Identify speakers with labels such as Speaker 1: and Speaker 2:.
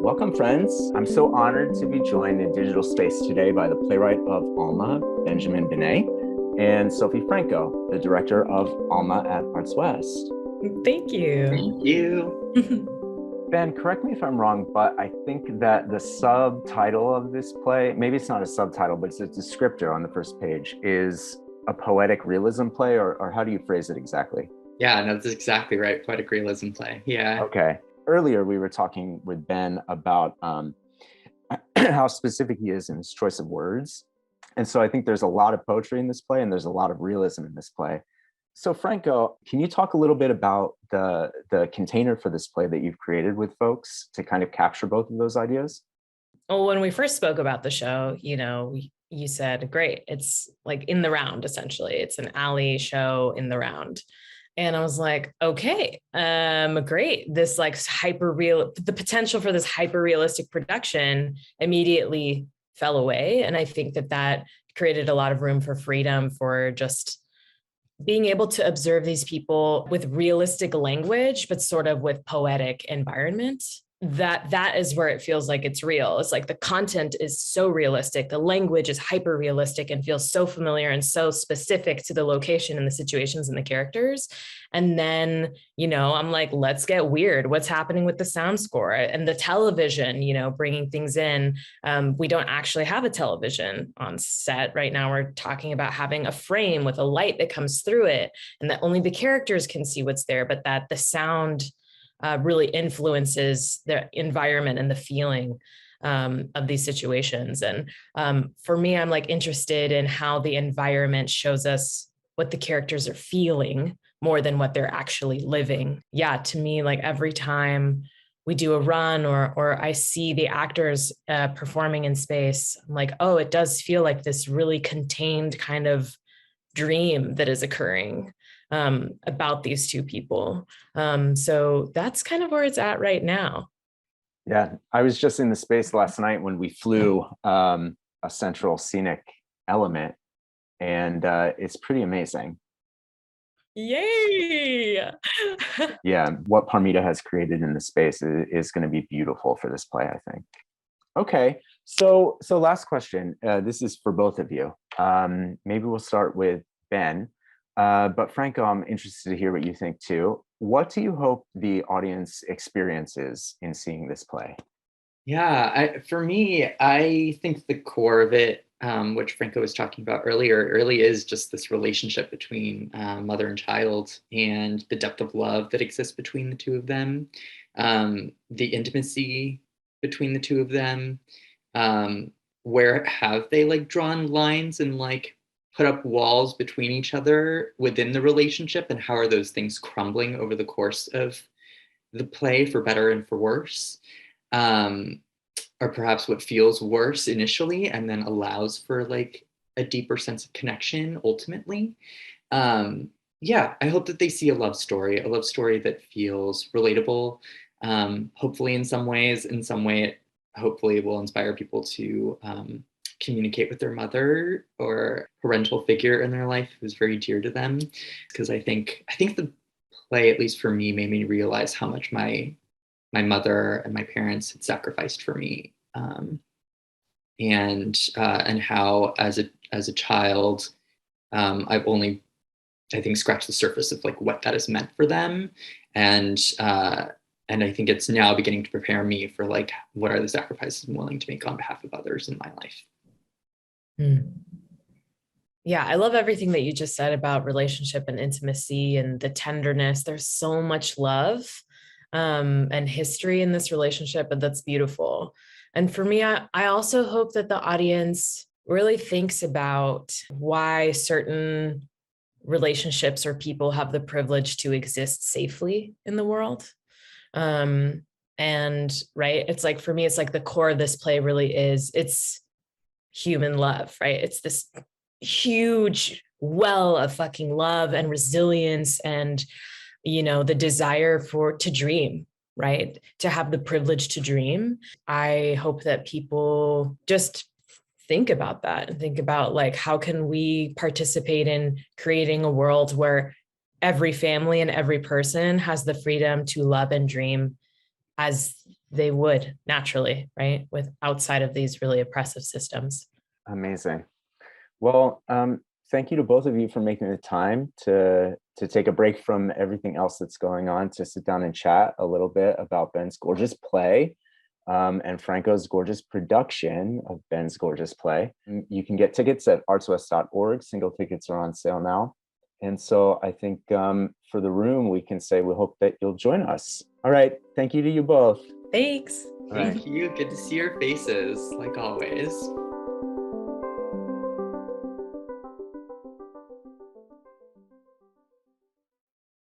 Speaker 1: Welcome, friends. I'm so honored to be joined in digital space today by the playwright of ALMA, Benjamin Benne, and Sophie Franco, the director of ALMA at Arts West.
Speaker 2: Thank you.
Speaker 3: Thank you.
Speaker 1: Ben, correct me if I'm wrong, but I think that the subtitle of this play, maybe it's not a subtitle, but it's a descriptor on the first page, is a poetic realism play, or how do you phrase it exactly?
Speaker 3: Yeah, no, that's exactly right. Poetic realism play. Yeah.
Speaker 1: Okay. Earlier, we were talking with Ben about how specific he is in his choice of words. And so I think there's a lot of poetry in this play and there's a lot of realism in this play. So Franco, can you talk a little bit about the container for this play that you've created with folks to kind of capture both of those ideas?
Speaker 2: Well, when we first spoke about the show, you said, great, it's like in the round, essentially. It's an alley show in the round. And I was like, okay, great. This like the potential for this hyper realistic production immediately fell away. And I think that created a lot of room for freedom for just being able to observe these people with realistic language, but sort of with poetic environment. That is where it feels like it's real. It's like the content is so realistic. The language is hyper realistic and feels so familiar and so specific to the location and the situations and the characters. And then, I'm like, let's get weird. What's happening with the sound score and the television, bringing things in. We don't actually have a television on set right now. We're talking about having a frame with a light that comes through it and that only the characters can see what's there, but that the sound really influences the environment and the feeling of these situations. And for me, I'm like interested in how the environment shows us what the characters are feeling more than what they're actually living. Yeah, to me, like every time we do a run or I see the actors performing in space, I'm like, oh, it does feel like this really contained kind of dream that is occurring about these two people. So that's kind of where it's at right now.
Speaker 1: Yeah, I was just in the space last night when we flew a central scenic element, and it's pretty amazing.
Speaker 2: Yay!
Speaker 1: Yeah, what Parmita has created in the space is going to be beautiful for this play, I think. Okay, so last question. This is for both of you. Maybe we'll start with Ben. But Franco, I'm interested to hear what you think too. What do you hope the audience experiences in seeing this play?
Speaker 3: Yeah, for me, I think the core of it, which Franco was talking about earlier, really is just this relationship between mother and child and the depth of love that exists between the two of them, the intimacy between the two of them. Where have they like drawn lines and like put up walls between each other within the relationship, and how are those things crumbling over the course of the play for better and for worse, or perhaps what feels worse initially and then allows for like a deeper sense of connection ultimately. Yeah, I hope that they see a love story that feels relatable, hopefully in some ways. In some way it hopefully will inspire people to communicate with their mother or parental figure in their life who's very dear to them. Because I think the play, at least for me, made me realize how much my mother and my parents had sacrificed for me, and how as a child, I've only, I think, scratched the surface of like what that has meant for them, and I think it's now beginning to prepare me for like what are the sacrifices I'm willing to make on behalf of others in my life.
Speaker 2: Yeah, I love everything that you just said about relationship and intimacy and the tenderness. There's so much love and history in this relationship, and that's beautiful. And for me, I also hope that the audience really thinks about why certain relationships or people have the privilege to exist safely in the world. And right, it's like, for me, it's like the core of this play really is, it's human love, right? It's this huge well of fucking love and resilience and, the desire to dream, right? To have the privilege to dream. I hope that people just think about that and think about like, how can we participate in creating a world where every family and every person has the freedom to love and dream as they would naturally, right? With outside of these really oppressive systems.
Speaker 1: Amazing. Well, thank you to both of you for making the time to take a break from everything else that's going on to sit down and chat a little bit about Ben's gorgeous play, and Franco's gorgeous production of Ben's gorgeous play. You can get tickets at artswest.org. Single tickets are on sale now. And so I think for the room, we can say we hope that you'll join us. All right. Thank you to you both.
Speaker 2: Thanks.
Speaker 3: Thank you. Good to see your faces, like always.